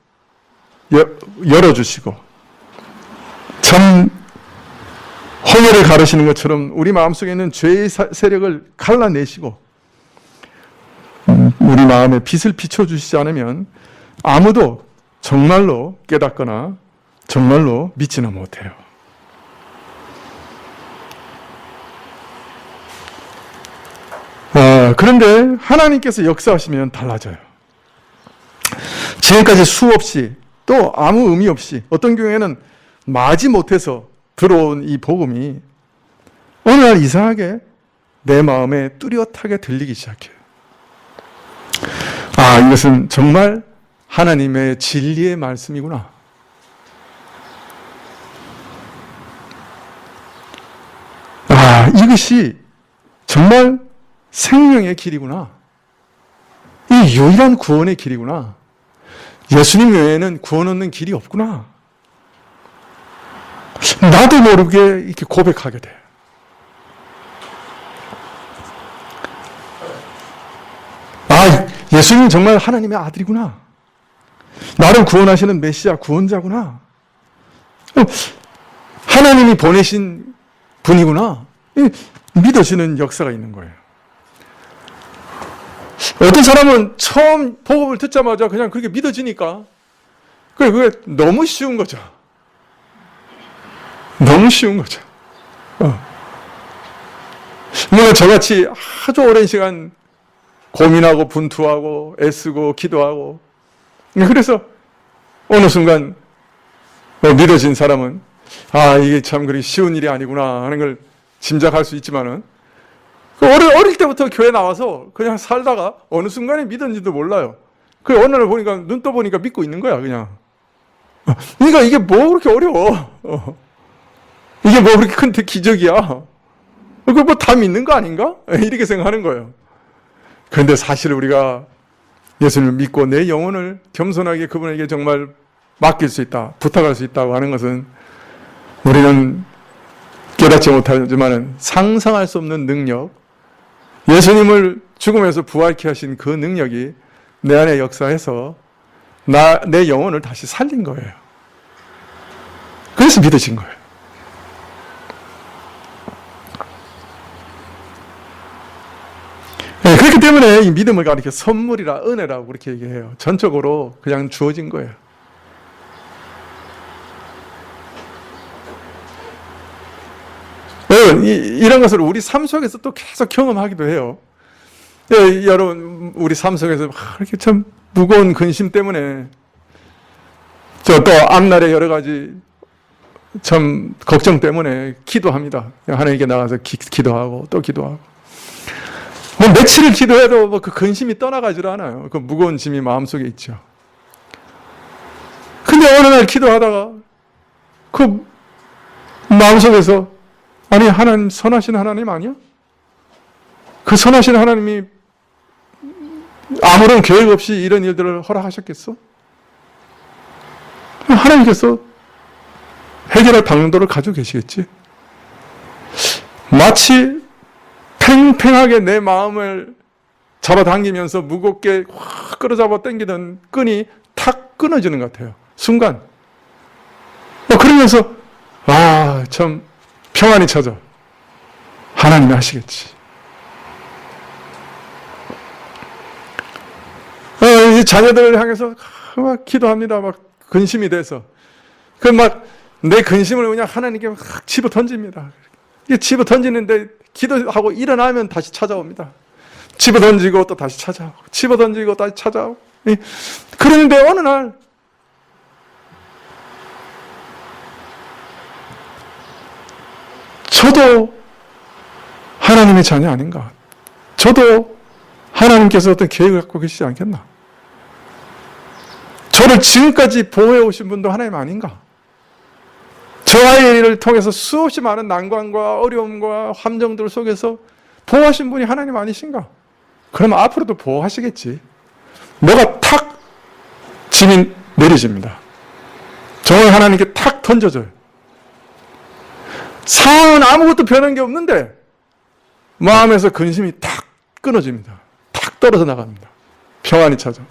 S2: 열어주시고 전 홍해를 가르시는 것처럼 우리 마음속에 있는 죄의 세력을 갈라내시고 우리 마음에 빛을 비춰주시지 않으면 아무도 정말로 깨닫거나 정말로 믿지는 못해요. 그런데 하나님께서 역사하시면 달라져요. 지금까지 수없이 또 아무 의미 없이 어떤 경우에는 마지 못해서 들어온 이 복음이 어느 날 이상하게 내 마음에 뚜렷하게 들리기 시작해요. 아, 이것은 정말 하나님의 진리의 말씀이구나. 아, 이것이 정말 생명의 길이구나. 이 유일한 구원의 길이구나. 예수님 외에는 구원 얻는 길이 없구나. 나도 모르게 이렇게 고백하게 돼요. 아, 예수님 정말 하나님의 아들이구나. 나를 구원하시는 메시아 구원자구나. 하나님이 보내신 분이구나. 믿어지는 역사가 있는 거예요. 어떤 사람은 처음 복음을 듣자마자 그냥 그렇게 믿어지니까 그게 너무 쉬운 거죠. 너무 쉬운 거죠. 물론 저같이 아주 오랜 시간 고민하고 분투하고 애쓰고 기도하고, 그래서 어느 순간 믿어진 사람은 아, 이게 참 그리 쉬운 일이 아니구나 하는 걸 짐작할 수 있지만은, 어릴 때부터 교회 나와서 그냥 살다가 어느 순간에 믿었는지도 몰라요. 그 어느 날 보니까 눈 떠보니까 믿고 있는 거야, 그냥. 그러니까 이게 뭐 그렇게 어려워. 이게 뭐 그렇게 큰 기적이야. 그거 뭐 다 믿는 거 아닌가? 이렇게 생각하는 거예요. 그런데 사실 우리가 예수님을 믿고 내 영혼을 겸손하게 그분에게 정말 맡길 수 있다, 부탁할 수 있다고 하는 것은 우리는 깨닫지 못하지만 상상할 수 없는 능력, 예수님을 죽음에서 부활케 하신 그 능력이 내 안에 역사해서 내 영혼을 다시 살린 거예요. 그래서 믿으신 거예요. 네, 그렇기 때문에 이 믿음을 가리켜 선물이라 은혜라고 그렇게 얘기해요. 전적으로 그냥 주어진 거예요. 이런 것을 우리 삶 속에서 또 계속 경험하기도 해요. 예, 여러분, 우리 삶 속에서 이렇게 참 무거운 근심 때문에 저 또 앞날에 여러 가지 참 걱정 때문에 기도합니다. 하나님께 나가서 기도하고 또 기도하고. 뭐 며칠을 기도해도 뭐 그 근심이 떠나가지를 않아요. 그 무거운 짐이 마음속에 있죠. 근데 어느 날 기도하다가 그 마음속에서 아니 하나님 선하신 하나님 아니야? 그 선하신 하나님이 아무런 계획 없이 이런 일들을 허락하셨겠어? 하나님께서 해결할 방도를 가지고 계시겠지? 마치 팽팽하게 내 마음을 잡아당기면서 무겁게 확 끌어잡아 당기던 끈이 탁 끊어지는 것 같아요. 순간. 그러면서 참 평안이 찾아. 하나님이 하시겠지. 이 자녀들을 향해서 막 기도합니다. 막 근심이 돼서. 내 근심을 그냥 하나님께 막 집어 던집니다. 이게 집어 던지는데 기도하고 일어나면 다시 찾아옵니다. 집어 던지고 또 다시 찾아오고, 집어 던지고 다시 찾아오고. 그런데 어느 날, 저도 하나님의 자녀 아닌가? 저도 하나님께서 어떤 계획을 갖고 계시지 않겠나? 저를 지금까지 보호해 오신 분도 하나님 아닌가? 저 아이를 통해서 수없이 많은 난관과 어려움과 함정들 속에서 보호하신 분이 하나님 아니신가? 그러면 앞으로도 보호하시겠지. 뭐가 탁 짐이 내려집니다. 정말 하나님께 탁 던져져요. 상황은 아무것도 변한 게 없는데 마음에서 근심이 탁 끊어집니다. 탁 떨어져 나갑니다. 평안이 찾아.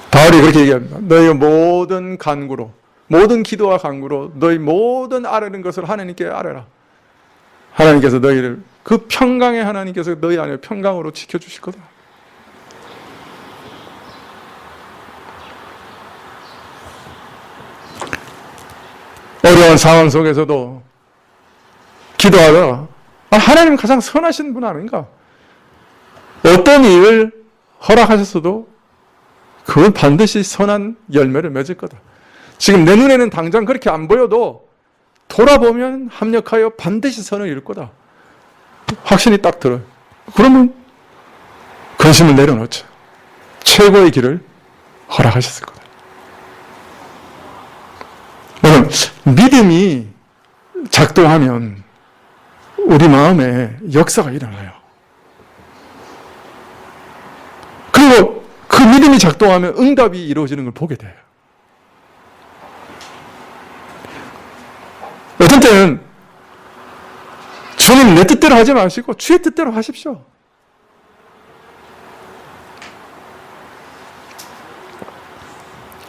S2: 바울이 그렇게 얘기합니다. 너희의 모든 간구로, 모든 기도와 간구로 너희 모든 아뢰는 것을 하나님께 아뢰라. 하나님께서 너희를 그 평강의 하나님께서 너희 안에 평강으로 지켜주실 거다. 어려운 상황 속에서도 기도하다가 하나님 가장 선하신 분 아닌가? 어떤 일을 허락하셨어도 그건 반드시 선한 열매를 맺을 거다. 지금 내 눈에는 당장 그렇게 안 보여도 돌아보면 합력하여 반드시 선을 이룰 거다. 확신이 딱 들어요. 그러면 근심을 내려놓죠. 최고의 길을 허락하셨을 거다. 여러분, 믿음이 작동하면 우리 마음에 역사가 일어나요. 그리고 그 믿음이 작동하면 응답이 이루어지는 걸 보게 돼요. 어떤 때는 주님 내 뜻대로 하지 마시고 주의 뜻대로 하십시오.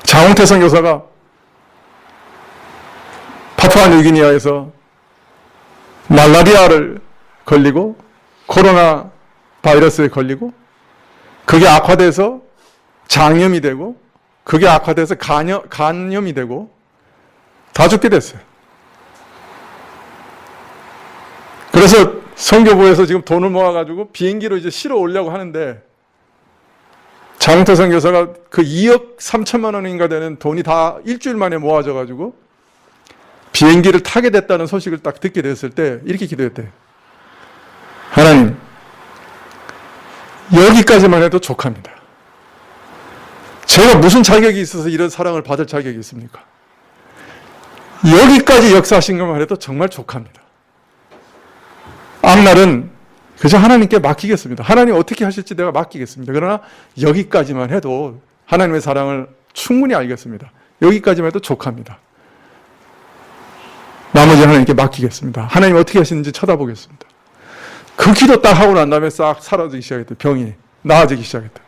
S2: 장홍태 선교사가 파푸아뉴기니아에서 말라리아를 걸리고 코로나 바이러스에 걸리고 그게 악화돼서 장염이 되고 그게 악화돼서 간염이 되고 다 죽게 됐어요. 그래서 선교부에서 지금 돈을 모아가지고 비행기로 이제 실어 오려고 하는데 장홍태 선교사가 그 2억 3천만 원인가 되는 돈이 다 일주일 만에 모아져가지고 비행기를 타게 됐다는 소식을 딱 듣게 됐을 때 이렇게 기도했대요. 하나님, 여기까지만 해도 족합니다. 제가 무슨 자격이 있어서 이런 사랑을 받을 자격이 있습니까? 여기까지 역사하신 것만 해도 정말 족합니다. 앞날은 그저 하나님께 맡기겠습니다. 하나님 어떻게 하실지 내가 맡기겠습니다. 그러나 여기까지만 해도 하나님의 사랑을 충분히 알겠습니다. 여기까지만 해도 족합니다. 나머지 하나님께 맡기겠습니다. 하나님 어떻게 하시는지 쳐다보겠습니다. 그 기도 딱 하고 난 다음에 싹 사라지기 시작했다. 병이 나아지기 시작했다.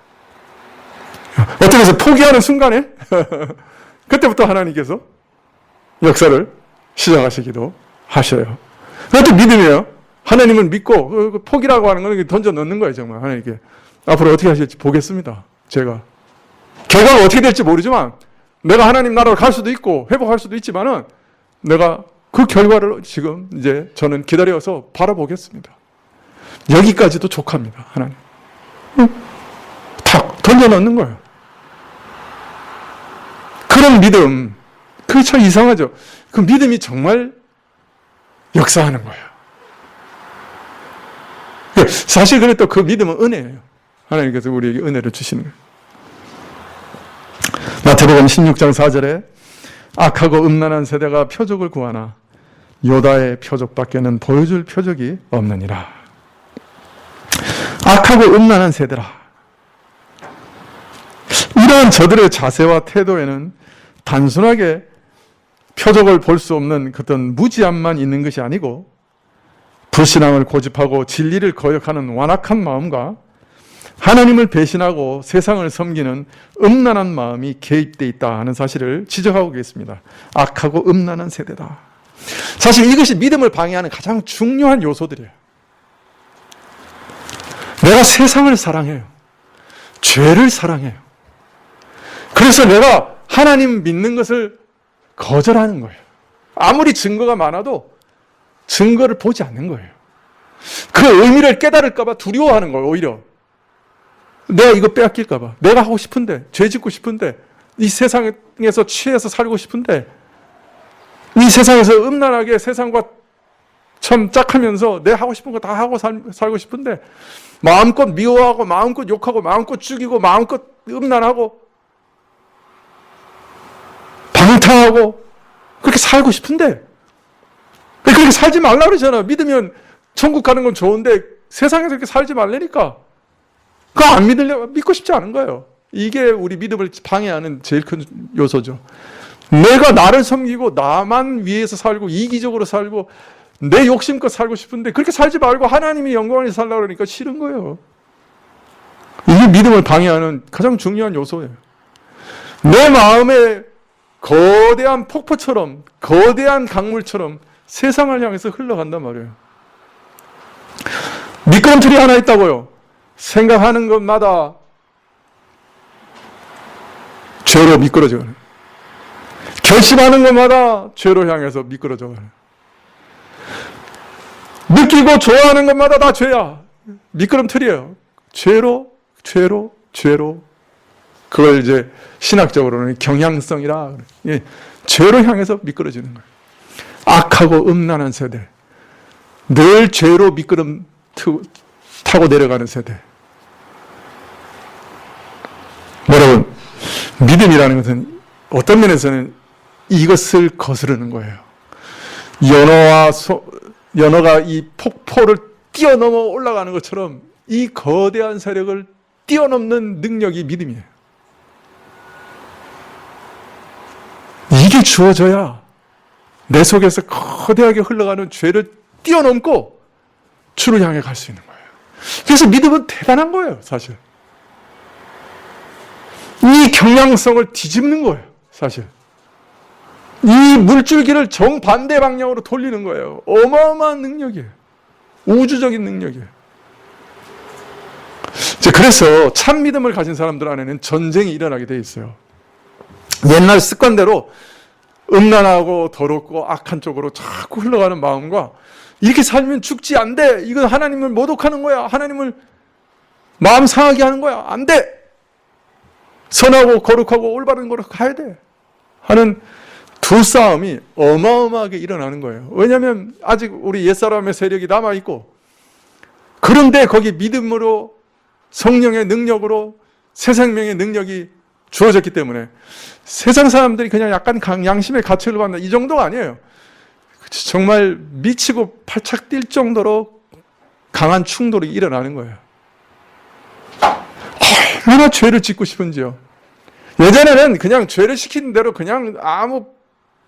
S2: 어떻게 해서 포기하는 순간에 그때부터 하나님께서 역사를 시작하시기도 하셔요. 그것도 믿음이에요. 하나님을 믿고 포기라고 하는 건 던져 넣는 거예요. 정말 하나님께 앞으로 어떻게 하실지 보겠습니다. 제가 결과가 어떻게 될지 모르지만 내가 하나님 나라로 갈 수도 있고 회복할 수도 있지만은 내가 그 결과를 지금 이제 저는 기다려서 바라보겠습니다. 여기까지도 족합니다. 하나님 탁 던져 넣는 거예요. 그런 믿음, 그게 참 이상하죠. 그 믿음이 정말 역사하는 거예요. 사실 그래도 그 믿음은 은혜예요. 하나님께서 우리에게 은혜를 주시는 거예요. 마태복음 16장 4절에 악하고 음란한 세대가 표적을 구하나 요다의 표적밖에는 보여줄 표적이 없느니라. 악하고 음란한 세대라. 이러한 저들의 자세와 태도에는 단순하게 표적을 볼 수 없는 어떤 무지함만 있는 것이 아니고 불신앙을 고집하고 진리를 거역하는 완악한 마음과 하나님을 배신하고 세상을 섬기는 음란한 마음이 개입되어 있다 하는 사실을 지적하고 계십니다. 악하고 음란한 세대다. 사실 이것이 믿음을 방해하는 가장 중요한 요소들이에요. 내가 세상을 사랑해요. 죄를 사랑해요. 그래서 내가 하나님 믿는 것을 거절하는 거예요. 아무리 증거가 많아도 증거를 보지 않는 거예요. 그 의미를 깨달을까 봐 두려워하는 거예요. 오히려 내가 이거 빼앗길까 봐. 내가 하고 싶은데, 죄 짓고 싶은데, 이 세상에서 취해서 살고 싶은데, 이 세상에서 음란하게 세상과 참 짝하면서 내 하고 싶은 거 다 하고 살고 싶은데 마음껏 미워하고 마음껏 욕하고 마음껏 죽이고 마음껏 음란하고 방탕하고 그렇게 살고 싶은데 그렇게 살지 말라 그러잖아. 믿으면 천국 가는 건 좋은데 세상에서 그렇게 살지 말라니까. 그거 안 믿고 싶지 않은 거예요. 이게 우리 믿음을 방해하는 제일 큰 요소죠. 내가 나를 섬기고 나만 위해서 살고 이기적으로 살고 내 욕심껏 살고 싶은데 그렇게 살지 말고 하나님이 영광을 살라고 그러니까 싫은 거예요. 이게 믿음을 방해하는 가장 중요한 요소예요. 내 마음에 거대한 폭포처럼 거대한 강물처럼 세상을 향해서 흘러간단 말이에요. 미끄럼틀이 하나 있다고요. 생각하는 것마다 죄로 미끄러져가는, 결심하는 것마다 죄로 향해서 미끄러져가는, 느끼고 좋아하는 것마다 다 죄야. 미끄럼틀이에요. 죄로. 그걸 이제 신학적으로는 경향성이라. 예, 죄로 향해서 미끄러지는 거예요. 악하고 음란한 세대. 늘 죄로 미끄럼 타고 내려가는 세대. 여러분, 믿음이라는 것은 어떤 면에서는 이것을 거스르는 거예요. 연어가 이 폭포를 뛰어넘어 올라가는 것처럼 이 거대한 세력을 뛰어넘는 능력이 믿음이에요. 이게 주어져야 내 속에서 거대하게 흘러가는 죄를 뛰어넘고 주를 향해 갈 수 있는 거예요. 그래서 믿음은 대단한 거예요, 사실. 이 경향성을 뒤집는 거예요, 사실. 이 물줄기를 정반대 방향으로 돌리는 거예요. 어마어마한 능력이에요. 우주적인 능력이에요. 그래서 참 믿음을 가진 사람들 안에는 전쟁이 일어나게 돼 있어요. 옛날 습관대로 음란하고 더럽고 악한 쪽으로 자꾸 흘러가는 마음과 이렇게 살면 죽지 안 돼. 이건 하나님을 모독하는 거야. 하나님을 마음 상하게 하는 거야. 안 돼. 선하고 거룩하고 올바른 거로 가야 돼. 하는 두 싸움이 어마어마하게 일어나는 거예요. 왜냐하면 아직 우리 옛사람의 세력이 남아있고 그런데 거기 믿음으로 성령의 능력으로 새 생명의 능력이 주어졌기 때문에 세상 사람들이 그냥 약간 양심의 가책을 받는 이 정도가 아니에요. 정말 미치고 팔짝 뛸 정도로 강한 충돌이 일어나는 거예요. 얼마나 죄를 짓고 싶은지요. 예전에는 그냥 죄를 시키는 대로 그냥 아무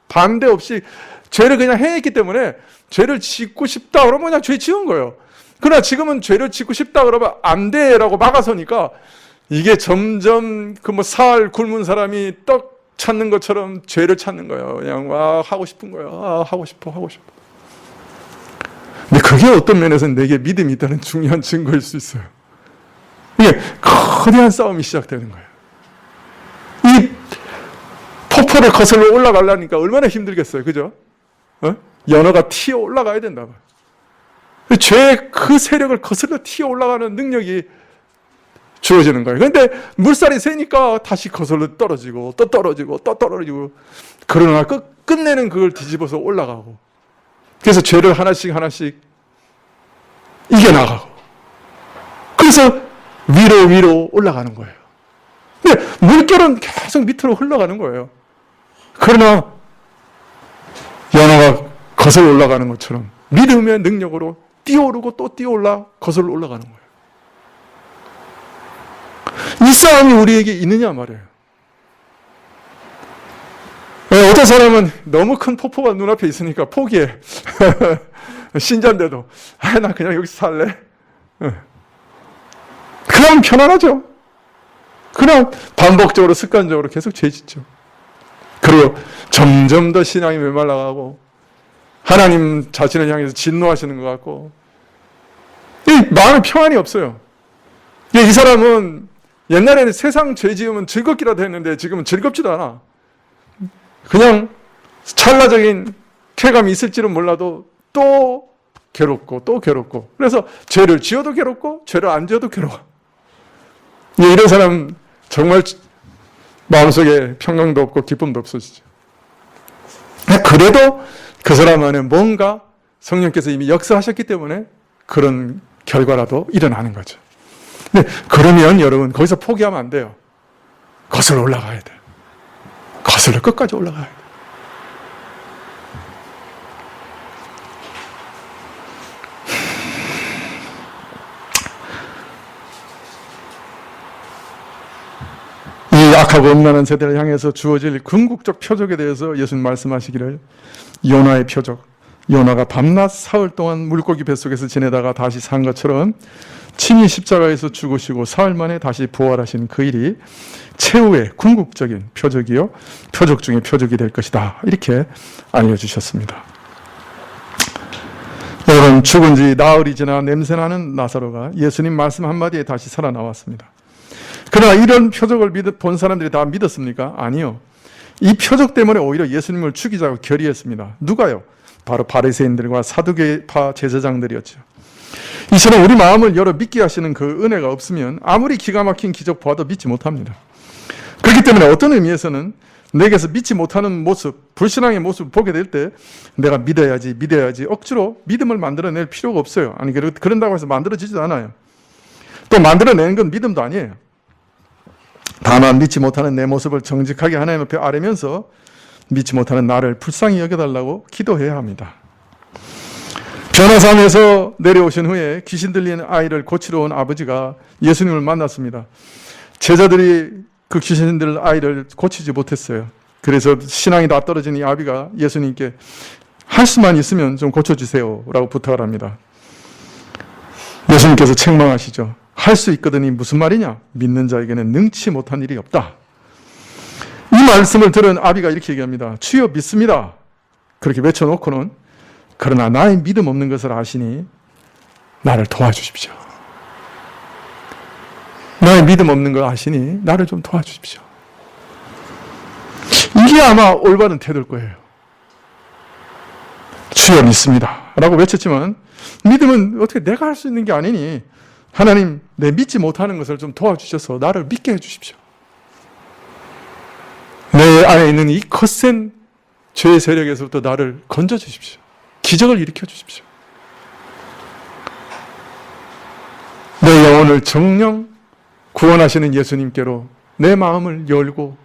S2: 반대 없이 죄를 그냥 행했기 때문에 죄를 짓고 싶다 그러면 그냥 죄 지은 거예요. 그러나 지금은 죄를 짓고 싶다 그러면 안 돼라고 막아서니까 이게 점점 그 뭐 살 굶은 사람이 떡 찾는 것처럼 죄를 찾는 거예요. 그냥 와 하고 싶은 거예요. 하고 싶어. 근데 그게 어떤 면에서는 내게 믿음이 있다는 중요한 증거일 수 있어요. 이게 거대한 싸움이 시작되는 거예요. 이 폭포를 거슬러 올라가려니까 얼마나 힘들겠어요. 그죠? 연어가 튀어 올라가야 된다. 죄의 그 세력을 거슬러 튀어 올라가는 능력이 주어지는 거예요. 그런데 물살이 세니까 다시 거슬러 떨어지고 또 떨어지고 또 떨어지고 그러나 끝내는 그걸 뒤집어서 올라가고 그래서 죄를 하나씩 이겨나가고 그래서 위로 올라가는 거예요. 근데 물결은 계속 밑으로 흘러가는 거예요. 그러나 연어가 거슬러 올라가는 것처럼 믿음의 능력으로 뛰어오르고 또 뛰어올라 거슬러 올라가는 거예요. 이 싸움이 우리에게 있느냐 말이에요. 어떤 사람은 너무 큰 폭포가 눈앞에 있으니까 포기해. 신자인데도 나 그냥 여기서 살래. 그럼 편안하죠. 그냥 반복적으로 습관적으로 계속 죄짓죠. 그리고 점점 더 신앙이 메말라가고 하나님 자신을 향해서 진노하시는 것 같고 이 마음에 평안이 없어요. 이 사람은 옛날에는 세상 죄 지으면 즐겁기라도 했는데 지금은 즐겁지도 않아. 그냥 찰나적인 쾌감이 있을지는 몰라도 또 괴롭고 그래서 죄를 지어도 괴롭고 죄를 안 지어도 괴로워. 이런 사람 정말 마음속에 평강도 없고 기쁨도 없어지죠. 그래도 그 사람 안에 뭔가 성령께서 이미 역사하셨기 때문에 그런 결과라도 일어나는 거죠. 근데 그러면 여러분 거기서 포기하면 안 돼요. 거슬러 올라가야 돼. 거슬러 끝까지 올라가야 돼. 이 악하고 음란한 세대를 향해서 주어질 궁극적 표적에 대해서 예수님 말씀하시기를 요나의 표적, 요나가 밤낮 사흘 동안 물고기 뱃속에서 지내다가 다시 산 것처럼 친히 십자가에서 죽으시고 사흘 만에 다시 부활하신 그 일이 최후의 궁극적인 표적이요 표적 중에 표적이 될 것이다. 이렇게 알려주셨습니다. 여러분 죽은 지 나흘이 지나 냄새나는 나사로가 예수님 말씀 한마디에 다시 살아나왔습니다. 그러나 이런 표적을 본 사람들이 다 믿었습니까? 아니요. 이 표적 때문에 오히려 예수님을 죽이자고 결의했습니다. 누가요? 바로 바리새인들과 사두개파 제사장들이었죠. 이처럼 우리 마음을 열어 믿게 하시는 그 은혜가 없으면 아무리 기가 막힌 기적 보아도 믿지 못합니다. 그렇기 때문에 어떤 의미에서는 내게서 믿지 못하는 모습, 불신앙의 모습을 보게 될 때 내가 믿어야지 억지로 믿음을 만들어낼 필요가 없어요. 아니 그런다고 해서 만들어지지도 않아요. 또 만들어내는 건 믿음도 아니에요. 다만 믿지 못하는 내 모습을 정직하게 하나님 앞에 아뢰면서 믿지 못하는 나를 불쌍히 여겨달라고 기도해야 합니다. 변화산에서 내려오신 후에 귀신 들린 아이를 고치러 온 아버지가 예수님을 만났습니다. 제자들이 그 귀신 들린 아이를 고치지 못했어요. 그래서 신앙이 다 떨어진 이 아비가 예수님께 할 수만 있으면 좀 고쳐주세요 라고 부탁을 합니다. 예수님께서 책망하시죠. 할 수 있거든이 무슨 말이냐? 믿는 자에게는 능치 못한 일이 없다. 이 말씀을 들은 아비가 이렇게 얘기합니다. 주여 믿습니다. 그렇게 외쳐놓고는 그러나 나의 믿음 없는 것을 아시니 나를 도와주십시오. 나의 믿음 없는 걸 아시니 나를 좀 도와주십시오. 이게 아마 올바른 태도일 거예요. 주여 믿습니다 라고 외쳤지만 믿음은 어떻게 내가 할 수 있는 게 아니니 하나님 내 믿지 못하는 것을 좀 도와주셔서 나를 믿게 해주십시오. 내 안에 있는 이 거센 죄의 세력에서부터 나를 건져주십시오. 기적을 일으켜 주십시오. 내 영혼을 정령 구원하시는 예수님께로 내 마음을 열고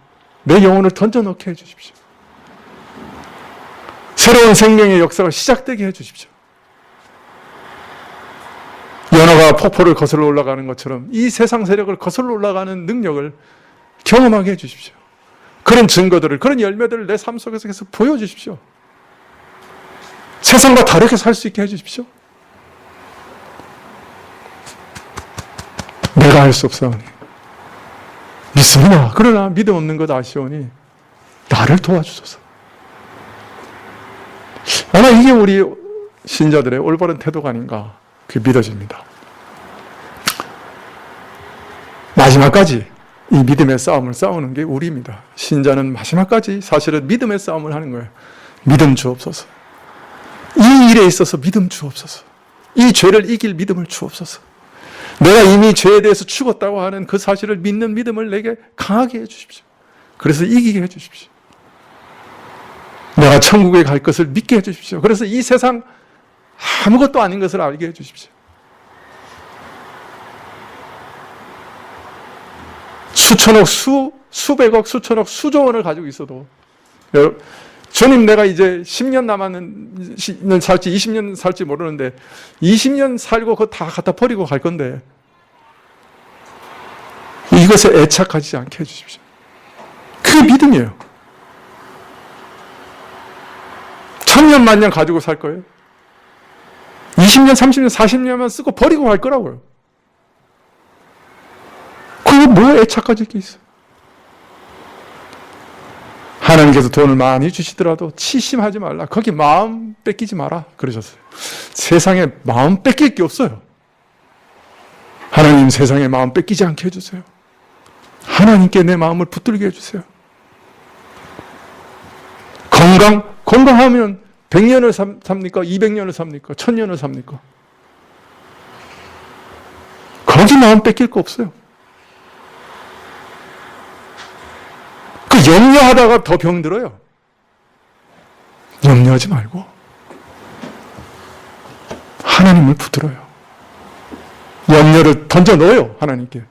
S2: 내 영혼을 던져넣게 해주십시오. 새로운 생명의 역사가 시작되게 해주십시오. 연어가 폭포를 거슬러 올라가는 것처럼 이 세상 세력을 거슬러 올라가는 능력을 경험하게 해주십시오. 그런 증거들을, 그런 열매들을 내 삶 속에서 계속 보여주십시오. 세상과 다르게 살 수 있게 해주십시오. 내가 할 수 없사오니 믿습니다. 그러나 믿음 없는 것 아시오니 나를 도와주소서. 아마 이게 우리 신자들의 올바른 태도가 아닌가 그게 믿어집니다. 마지막까지 이 믿음의 싸움을 싸우는 게 우리입니다. 신자는 마지막까지 사실은 믿음의 싸움을 하는 거예요. 믿음 주옵소서. 이 일에 있어서 믿음 주옵소서. 이 죄를 이길 믿음을 주옵소서. 내가 이미 죄에 대해서 죽었다고 하는 그 사실을 믿는 믿음을 내게 강하게 해주십시오. 그래서 이기게 해주십시오. 내가 천국에 갈 것을 믿게 해주십시오. 그래서 이 세상 아무것도 아닌 것을 알게 해주십시오. 수천억, 수백억, 수천억, 수조 원을 가지고 있어도 주님 내가 이제 10년 남았는 살지 20년 살지 모르는데 20년 살고 그거 다 갖다 버리고 갈 건데 이것에 애착하지 않게 해주십시오. 그게 믿음이에요. 1000년 만년 가지고 살 거예요. 20년, 30년, 40년만 쓰고 버리고 갈 거라고요. 그거 뭐에 애착가질 게 있어요? 하나님께서 돈을 많이 주시더라도 치심하지 말라. 거기 마음 뺏기지 마라. 그러셨어요. 세상에 마음 뺏길 게 없어요. 하나님 세상에 마음 뺏기지 않게 해주세요. 하나님께 내 마음을 붙들게 해주세요. 건강하면 100년을 삽니까? 200년을 삽니까? 1000년을 삽니까? 거기 마음 뺏길 거 없어요. 그 염려하다가 더 병들어요. 염려하지 말고 하나님을 붙들어요. 염려를 던져 넣어요. 하나님께.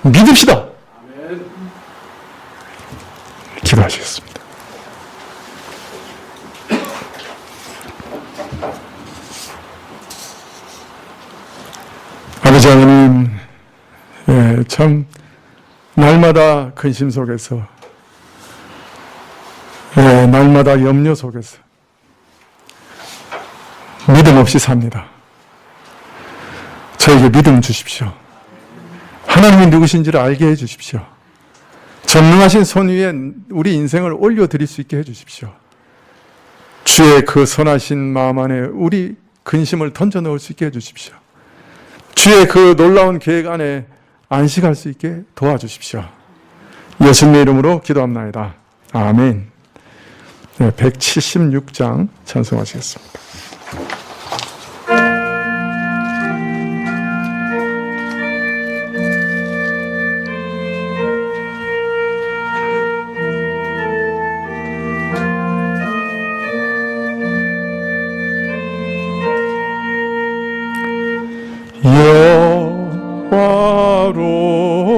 S2: 믿읍시다. 기도하시겠습니다. 아버지 하나님, 참 날마다 근심 속에서, 날마다 염려 속에서 믿음 없이 삽니다. 저에게 믿음 주십시오. 하나님이 누구신지를 알게 해주십시오. 전능하신 손 위에 우리 인생을 올려드릴 수 있게 해주십시오. 주의 그 선하신 마음 안에 우리 근심을 던져 넣을 수 있게 해주십시오. 주의 그 놀라운 계획 안에 안식할 수 있게 도와주십시오. 예수님의 이름으로 기도합나이다. 아멘. 176장 찬송하시겠습니다.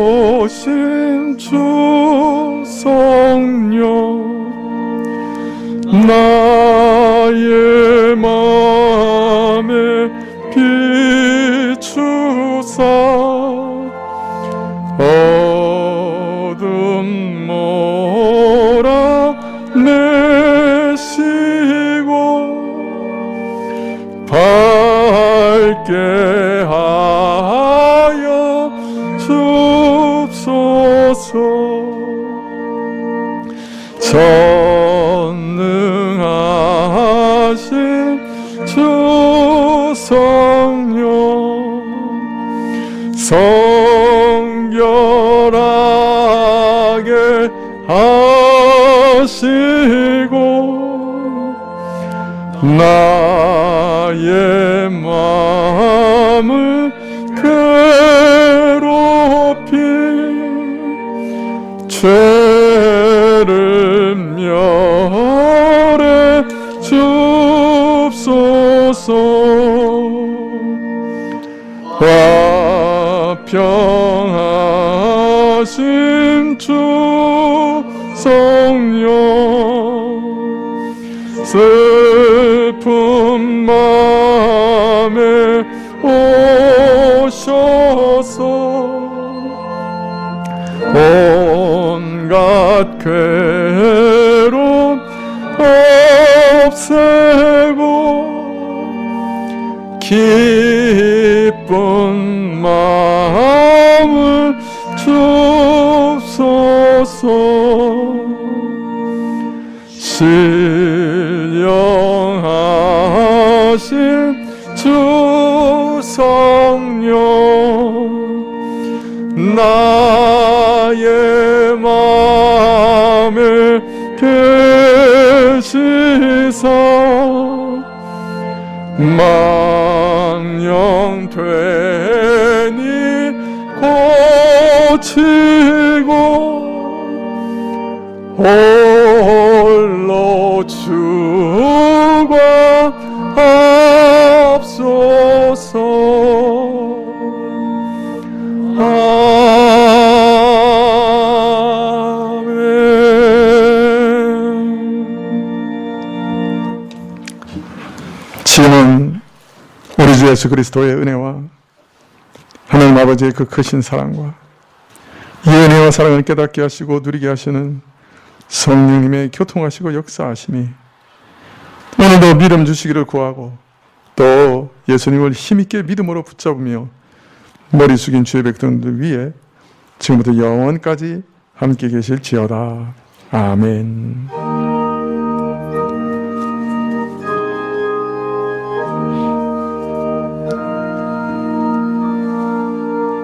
S2: 여호와로신 주 성령 나의 마음에 비추사 어둠 몰아내시고 밝게 하여 주옵소서. 전능하신 주 성령 성결하게 하시고 나의 마음을 괴롭힌 죄를 멸해 주옵소서. 화평하신 주 성령 슬픈 마음에 오셔서 온갖 기쁜 마음을 주소서. 신령하신 주 성령 나의 마음에 계시사 망령되니 고치고 홀로 주가 앞서서 지금은 우리 주 예수 그리스도의 은혜와 하나님 아버지의 그 크신 사랑과 이 은혜와 사랑을 깨닫게 하시고 누리게 하시는 성령님의 교통하시고 역사하심이 오늘도 믿음 주시기를 구하고 또 예수님을 힘있게 믿음으로 붙잡으며 머리 숙인 주의 백성들 위에 지금부터 영원까지 함께 계실지어다. 아멘.